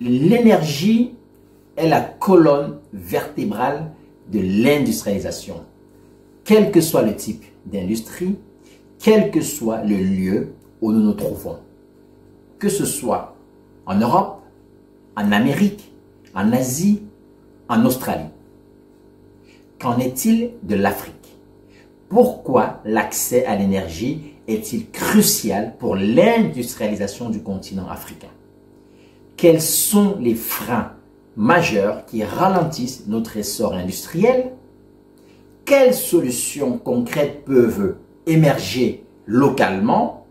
L'énergie est la colonne vertébrale de l'industrialisation. Quel que soit le type d'industrie, quel que soit le lieu où nous nous trouvons. Que ce soit en Europe, en Amérique, en Asie, en Australie. Qu'en est-il de l'Afrique? Pourquoi l'accès à l'énergie est-il crucial pour l'industrialisation du continent africain? Quels sont les freins majeurs qui ralentissent notre essor industriel? Quelles solutions concrètes peuvent émerger localement?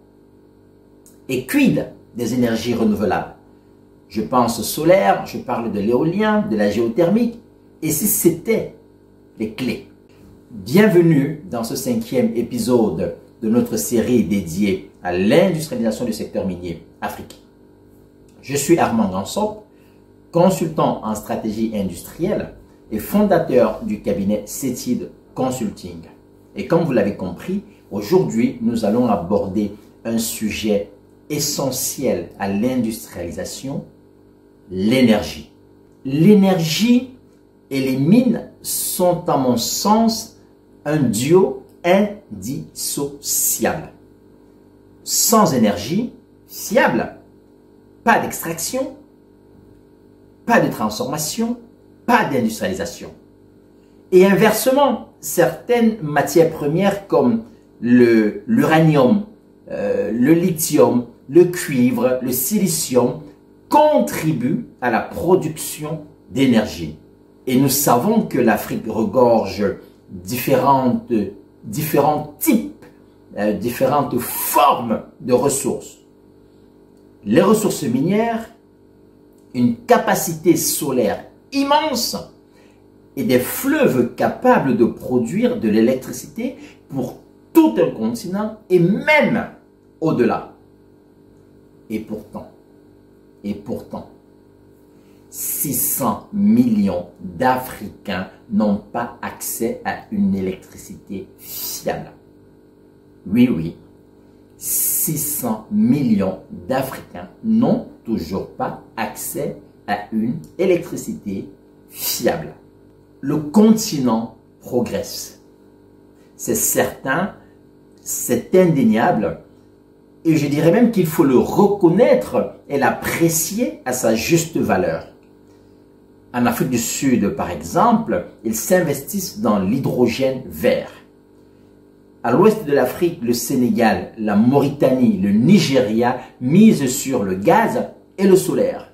Et quid des énergies renouvelables? Je pense au solaire, je parle de l'éolien, de la géothermique. Et si c'était les clés? Bienvenue dans ce 5e épisode de notre série dédiée à l'industrialisation du secteur minier africain. Je suis Armand Gansop, consultant en stratégie industrielle et fondateur du cabinet CETID Consulting. Et comme vous l'avez compris, aujourd'hui, nous allons aborder un sujet essentiel à l'industrialisation, l'énergie. L'énergie et les mines sont, à mon sens, un duo indissociable. Sans énergie fiable, pas d'extraction, pas de transformation, pas d'industrialisation. Et inversement, certaines matières premières comme l'uranium, le lithium, le cuivre, le silicium contribuent à la production d'énergie. Et nous savons que l'Afrique regorge différents types, différentes formes de ressources. Les ressources minières, une capacité solaire immense et des fleuves capables de produire de l'électricité pour tout un continent et même au-delà. Et pourtant, 600 millions d'Africains n'ont pas accès à une électricité fiable. Oui, 600 millions d'Africains n'ont toujours pas accès à une électricité fiable. Le continent progresse. C'est certain, c'est indéniable, et je dirais même qu'il faut le reconnaître et l'apprécier à sa juste valeur. En Afrique du Sud, par exemple, ils s'investissent dans l'hydrogène vert. À l'ouest de l'Afrique, le Sénégal, la Mauritanie, le Nigeria misent sur le gaz et le solaire.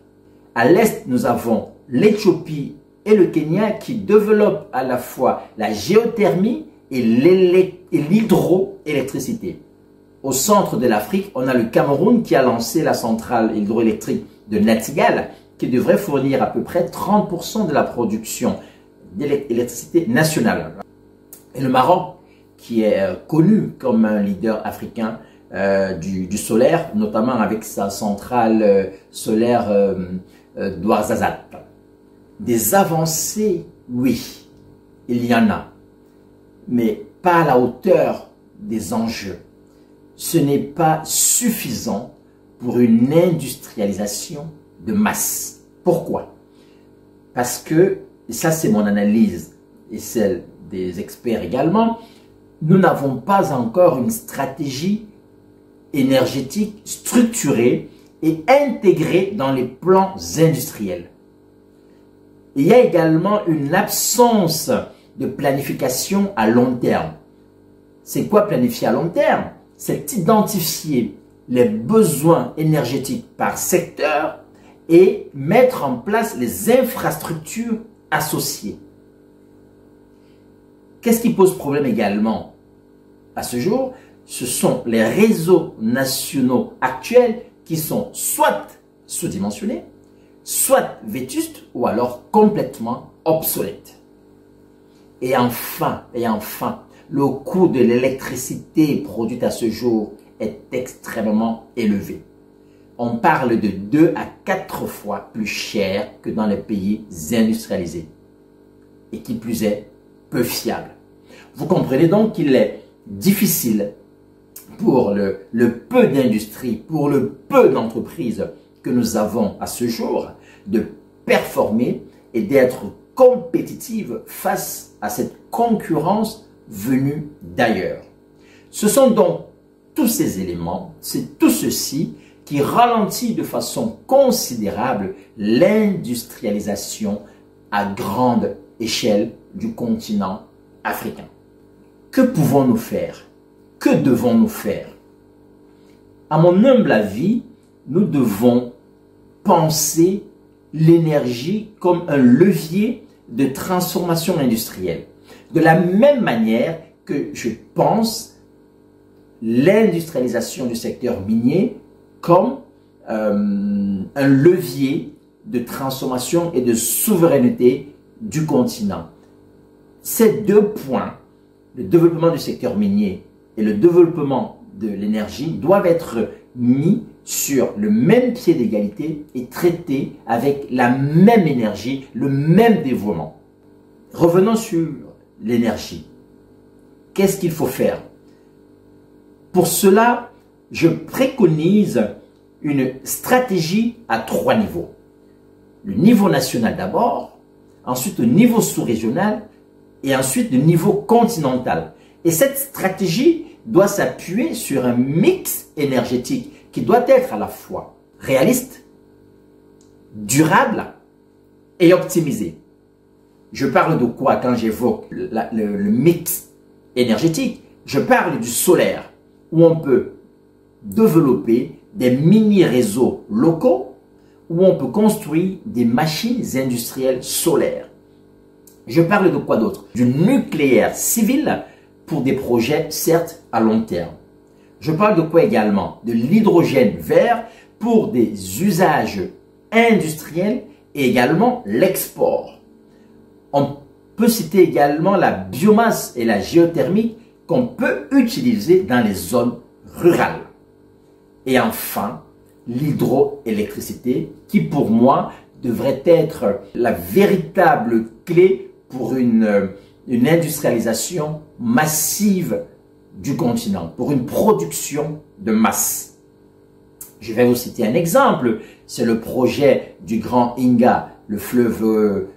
À l'est, nous avons l'Éthiopie et le Kenya qui développent à la fois la géothermie et l'hydroélectricité. Au centre de l'Afrique, on a le Cameroun qui a lancé la centrale hydroélectrique de Natigal qui devrait fournir à peu près 30% de la production d'électricité nationale. Et le Maroc qui est connu comme un leader africain du solaire, notamment avec sa centrale solaire d'Ouarzazate. Des avancées, oui, il y en a, mais pas à la hauteur des enjeux. Ce n'est pas suffisant pour une industrialisation de masse. Pourquoi? Parce que, et ça c'est mon analyse et celle des experts également, nous n'avons pas encore une stratégie énergétique structurée et intégrée dans les plans industriels. Il y a également une absence de planification à long terme. C'est quoi planifier à long terme? C'est identifier les besoins énergétiques par secteur et mettre en place les infrastructures associées. Qu'est-ce qui pose problème également à ce jour? Ce sont les réseaux nationaux actuels qui sont soit sous-dimensionnés, soit vétustes ou alors complètement obsolètes. Et enfin, le coût de l'électricité produite à ce jour est extrêmement élevé. On parle de 2 à 4 fois plus cher que dans les pays industrialisés. Et qui plus est, peu fiable. Vous comprenez donc qu'il est difficile pour le peu d'industrie, pour le peu d'entreprises que nous avons à ce jour, de performer et d'être compétitive face à cette concurrence venue d'ailleurs. Ce sont donc tous ces éléments, c'est tout ceci qui ralentit de façon considérable l'industrialisation à grande échelle du continent africain. Que pouvons-nous faire? Que devons-nous faire? À mon humble avis, nous devons penser l'énergie comme un levier de transformation industrielle. De la même manière que je pense l'industrialisation du secteur minier comme un levier de transformation et de souveraineté du continent. Ces deux points, le développement du secteur minier et le développement de l'énergie, doivent être mis sur le même pied d'égalité et traités avec la même énergie, le même dévouement. Revenons sur l'énergie. Qu'est-ce qu'il faut faire? Pour cela, je préconise une stratégie à 3 niveaux. Le niveau national d'abord, ensuite le niveau sous-régional et ensuite le niveau continental. Et cette stratégie doit s'appuyer sur un mix énergétique qui doit être à la fois réaliste, durable et optimisé. Je parle de quoi quand j'évoque le mix énergétique? Je parle du solaire, où on peut développer des mini-réseaux locaux, où on peut construire des machines industrielles solaires. Je parle de quoi d'autre? Du nucléaire civil pour des projets, certes, à long terme. Je parle de quoi également? De l'hydrogène vert pour des usages industriels et également l'export. On peut citer également la biomasse et la géothermie qu'on peut utiliser dans les zones rurales. Et enfin, l'hydroélectricité qui pour moi devrait être la véritable clé pour une industrialisation massive du continent, pour une production de masse. Je vais vous citer un exemple, c'est le projet du Grand Inga, le fleuve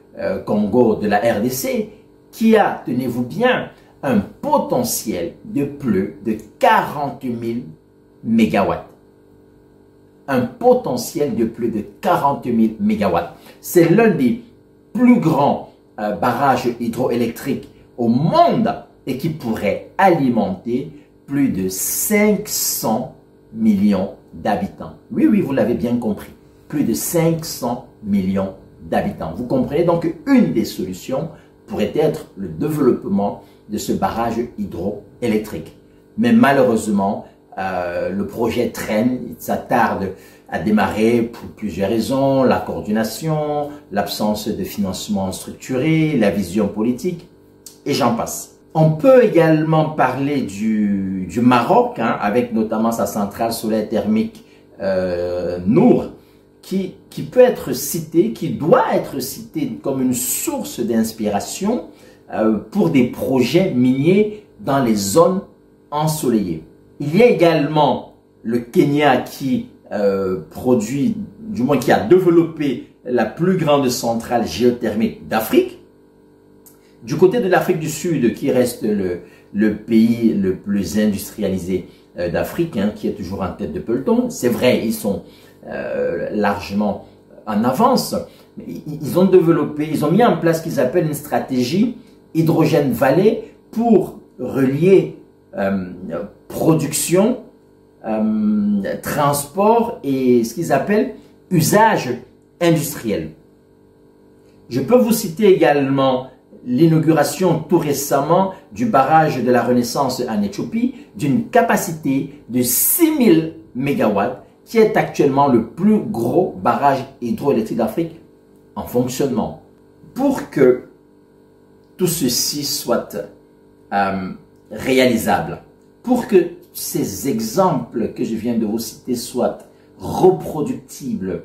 Congo de la RDC, qui a, tenez-vous bien, un potentiel de plus de 40 000 mégawatts. Un potentiel de plus de 40 000 mégawatts. C'est l'un des plus grands barrages hydroélectriques au monde et qui pourrait alimenter plus de 500 millions d'habitants. Oui, oui, vous l'avez bien compris. Plus de 500 millions d'habitants. Vous comprenez donc qu'une des solutions pourrait être le développement de ce barrage hydroélectrique. Mais malheureusement, le projet traîne, il s'attarde à démarrer pour plusieurs raisons, la coordination, l'absence de financement structuré, la vision politique, et j'en passe. On peut également parler du Maroc, hein, avec notamment sa centrale solaire thermique Nour, qui peut être citée, qui doit être citée comme une source d'inspiration pour des projets miniers dans les zones ensoleillées. Il y a également le Kenya qui produit, du moins qui a développé la plus grande centrale géothermique d'Afrique. Du côté de l'Afrique du Sud, qui reste le pays le plus industrialisé d'Afrique, hein, qui est toujours en tête de peloton, c'est vrai, ils sont largement en avance. Ils ont développé, ils ont mis en place ce qu'ils appellent une stratégie hydrogène vallée pour relier production, transport et ce qu'ils appellent usage industriel. Je peux vous citer également l'inauguration tout récemment du barrage de la Renaissance en Éthiopie d'une capacité de 6000 MW qui est actuellement le plus gros barrage hydroélectrique d'Afrique en fonctionnement. Pour que tout ceci soit réalisable, pour que ces exemples que je viens de vous citer soient reproductibles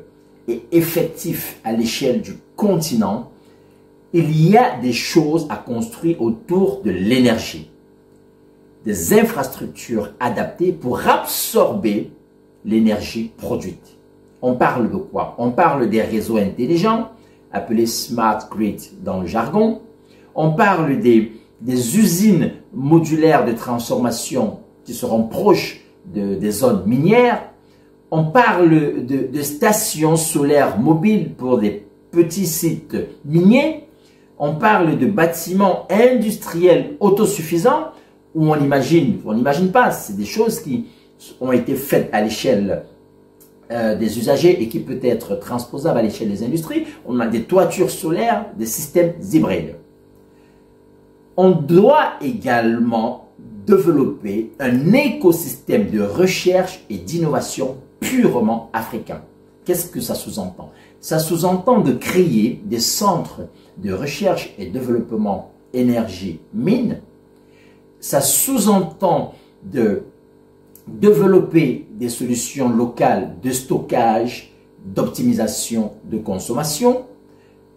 et effectifs à l'échelle du continent, il y a des choses à construire autour de l'énergie, des infrastructures adaptées pour absorber l'énergie produite. On parle de quoi? On parle des réseaux intelligents, appelés smart grid dans le jargon. On parle des usines modulaires de transformation qui seront proches des zones minières. On parle de stations solaires mobiles pour des petits sites miniers. On parle de bâtiments industriels autosuffisants où on n'imagine pas, c'est des choses qui ont été faites à l'échelle des usagers et qui peut être transposable à l'échelle des industries. On a des toitures solaires, des systèmes hybrides. On doit également développer un écosystème de recherche et d'innovation purement africain. Qu'est-ce que ça sous-entend? Ça sous-entend de créer des centres de recherche et développement énergie mine. Ça sous-entend de développer des solutions locales de stockage, d'optimisation de consommation.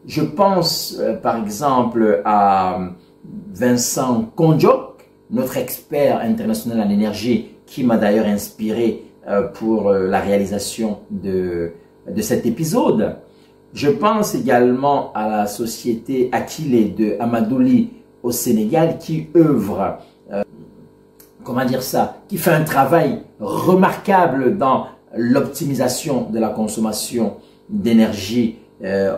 Je pense par exemple à Vincent Kondiok, notre expert international en énergie, qui m'a d'ailleurs inspiré pour la réalisation de cet épisode. Je pense également à la société Akile de Amadouli au Sénégal qui œuvre, qui fait un travail remarquable dans l'optimisation de la consommation d'énergie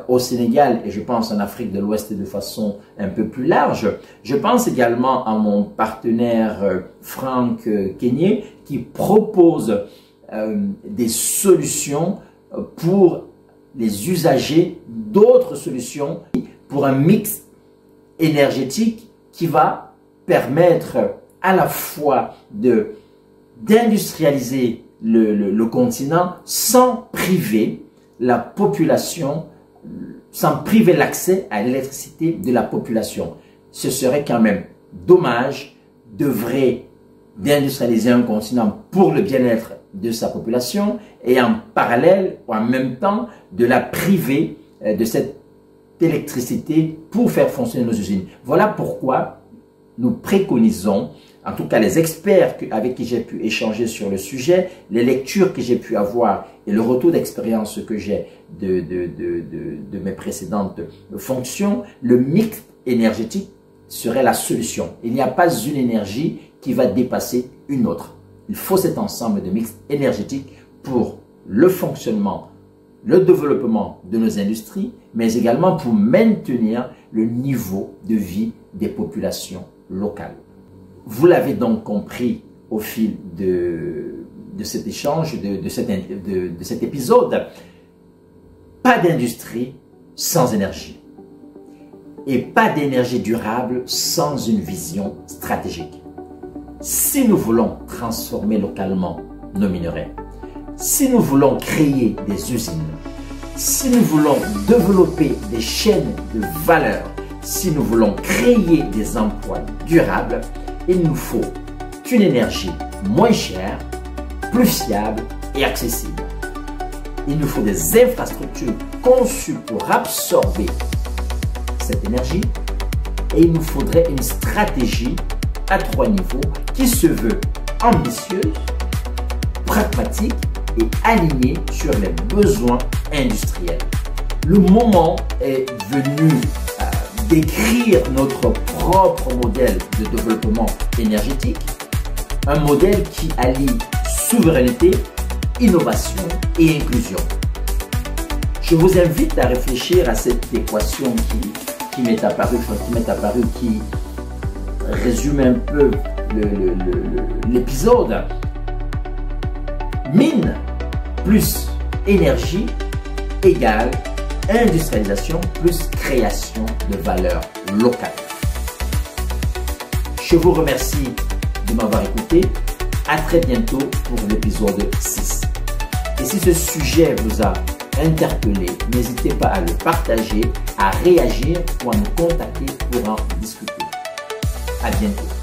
au Sénégal et je pense en Afrique de l'Ouest de façon un peu plus large. Je pense également à mon partenaire Franck Kenyé qui propose des solutions pour les usagers, d'autres solutions pour un mix énergétique qui va permettre à la fois d'industrialiser le continent sans priver la population, sans priver l'accès à l'électricité de la population. Ce serait quand même dommage d'industrialiser un continent pour le bien-être de sa population et en parallèle, ou en même temps, de la priver de cette électricité pour faire fonctionner nos usines. Voilà pourquoi nous préconisons, en tout cas les experts avec qui j'ai pu échanger sur le sujet, les lectures que j'ai pu avoir et le retour d'expérience que j'ai de mes précédentes fonctions, le mix énergétique serait la solution. Il n'y a pas une énergie qui va dépasser une autre. Il faut cet ensemble de mix énergétique pour le fonctionnement, le développement de nos industries, mais également pour maintenir le niveau de vie des populations locales. Vous l'avez donc compris au fil de cet échange, de cet épisode, pas d'industrie sans énergie et pas d'énergie durable sans une vision stratégique. Si nous voulons transformer localement nos minerais, si nous voulons créer des usines, si nous voulons développer des chaînes de valeur, si nous voulons créer des emplois durables, il nous faut une énergie moins chère, plus fiable et accessible. Il nous faut des infrastructures conçues pour absorber cette énergie et il nous faudrait une stratégie à 3 niveaux qui se veut ambitieuse, pragmatique et alignée sur les besoins industriels. Le moment est venu d'écrire notre propre modèle de développement énergétique, un modèle qui allie souveraineté, innovation et inclusion. Je vous invite à réfléchir à cette équation qui m'est apparue, qui résume un peu l'épisode. Mine plus énergie égale industrialisation plus création de valeur locale. Je vous remercie de m'avoir écouté. À très bientôt pour l'épisode 6. Et si ce sujet vous a interpellé, n'hésitez pas à le partager, à réagir ou à nous contacter pour en discuter. À bientôt.